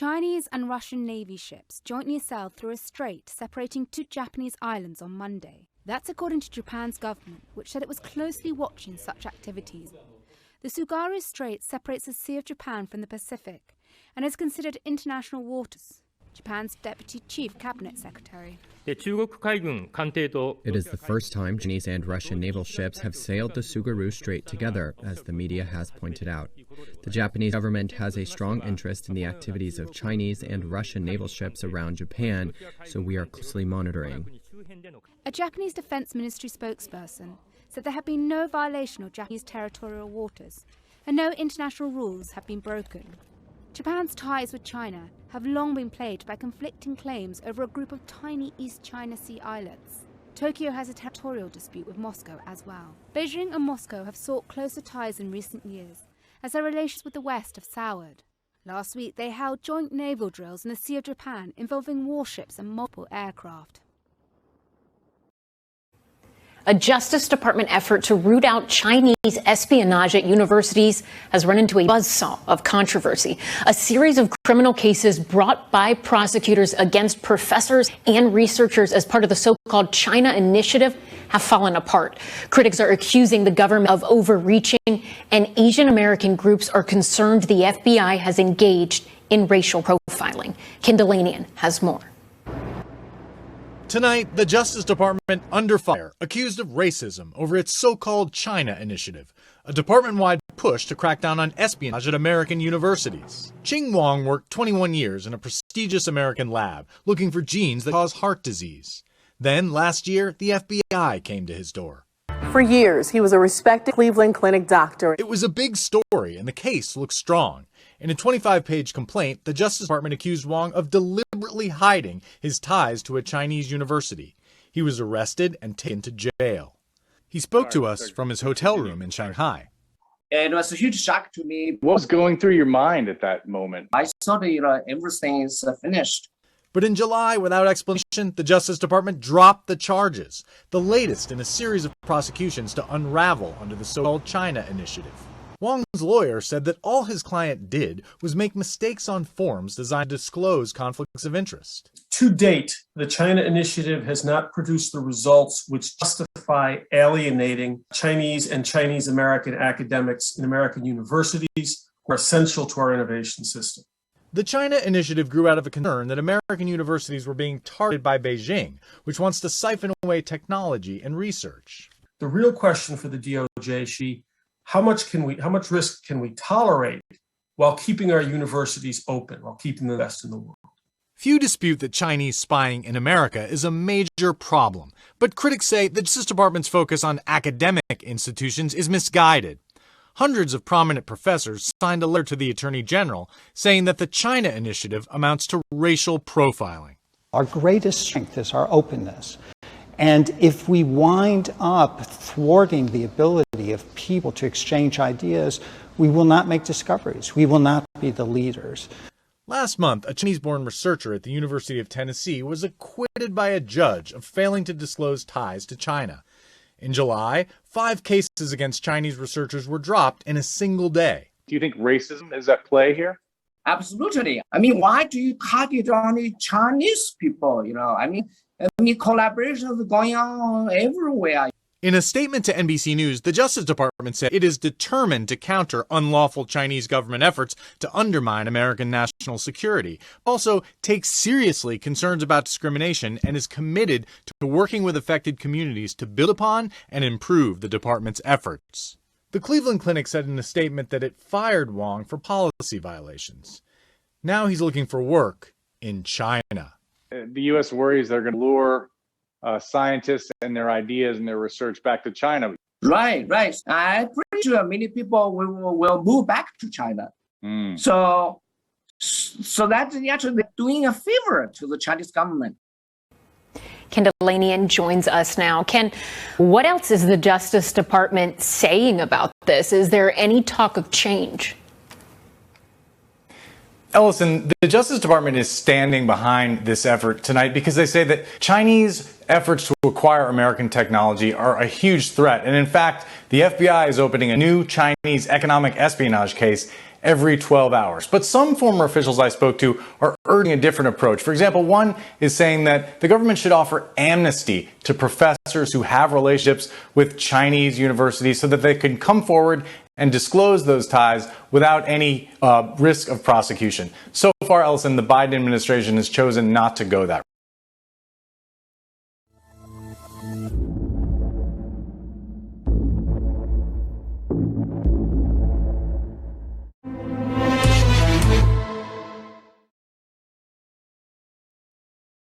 Chinese and Russian Navy ships jointly sailed through a strait separating two Japanese islands on Monday. That's according to Japan's government, which said it was closely watching such activities. The Tsugaru Strait separates the Sea of Japan from the Pacific and is considered international waters. Japan's Deputy Chief Cabinet Secretary. It is the first time Chinese and Russian naval ships have sailed the Tsugaru Strait together, as the media has pointed out. The Japanese government has a strong interest in the activities of Chinese and Russian naval ships around Japan, so we are closely monitoring. A Japanese Defense Ministry spokesperson said there have been no violation of Japanese territorial waters and no international rules have been broken. Japan's ties with China have long been plagued by conflicting claims over a group of tiny East China Sea islets. Tokyo has a territorial dispute with Moscow as well. Beijing and Moscow have sought closer ties in recent years, as their relations with the West have soured. Last week, they held joint naval drills in the Sea of Japan involving warships and multiple aircraft. A Justice Department effort to root out Chinese espionage at universities has run into a buzzsaw of controversy. A series of criminal cases brought by prosecutors against professors and researchers as part of the so-called China Initiative have fallen apart. Critics are accusing the government of overreaching, and Asian American groups are concerned the FBI has engaged in racial profiling. Ken Delanian has more. Tonight, the Justice Department under fire, accused of racism over its so-called China Initiative, a department-wide push to crack down on espionage at American universities. Ching Wong worked 21 years in a prestigious American lab looking for genes that cause heart disease. Then, last year, the FBI came to his door. For years, he was a respected Cleveland Clinic doctor. It was a big story, and the case looked strong. In a 25-page complaint, the Justice Department accused Wong of deliberately hiding his ties to a Chinese university. He was arrested and taken to jail. He spoke to us from his hotel room in Shanghai. It was a huge shock to me. What was going through your mind at that moment? I thought, everything is finished. But in July, without explanation, the Justice Department dropped the charges, the latest in a series of prosecutions to unravel under the so-called China Initiative. Wong's lawyer said that all his client did was make mistakes on forms designed to disclose conflicts of interest. To date, the China Initiative has not produced the results which justify alienating Chinese and Chinese American academics in American universities who are essential to our innovation system. The China Initiative grew out of a concern that American universities were being targeted by Beijing, which wants to siphon away technology and research. The real question for the DOJ should be, how much risk can we tolerate while keeping our universities open, while keeping the best in the world? Few dispute that Chinese spying in America is a major problem, but critics say the Justice Department's focus on academic institutions is misguided. Hundreds of prominent professors signed a letter to the Attorney General saying that the China Initiative amounts to racial profiling. Our greatest strength is our openness. And if we wind up thwarting the ability of people to exchange ideas, we will not make discoveries. We will not be the leaders. Last month, a Chinese-born researcher at the University of Tennessee was acquitted by a judge of failing to disclose ties to China. In July, 5 cases against Chinese researchers were dropped in a single day. Do you think racism is at play here? Absolutely. Why do you target only Chinese people? Collaboration is going on everywhere. In a statement to NBC News, the Justice Department said it is determined to counter unlawful Chinese government efforts to undermine American national security, also takes seriously concerns about discrimination, and is committed to working with affected communities to build upon and improve the department's efforts. The Cleveland Clinic said in a statement that it fired Wong for policy violations. Now he's looking for work in China. The U.S. worries they're going to lure scientists and their ideas and their research back to China. Right. I'm pretty sure many people will move back to China. So that's actually doing a favor to the Chinese government. Ken Delanian joins us now. Ken, what else is the Justice Department saying about this? Is there any talk of change? Ellison, the Justice Department is standing behind this effort tonight because they say that Chinese efforts to acquire American technology are a huge threat. And in fact, the FBI is opening a new Chinese economic espionage case every 12 hours. But some former officials I spoke to are urging a different approach. For example, one is saying that the government should offer amnesty to professors who have relationships with Chinese universities so that they can come forward and disclose those ties without any risk of prosecution. So far, Ellison, the Biden administration has chosen not to go that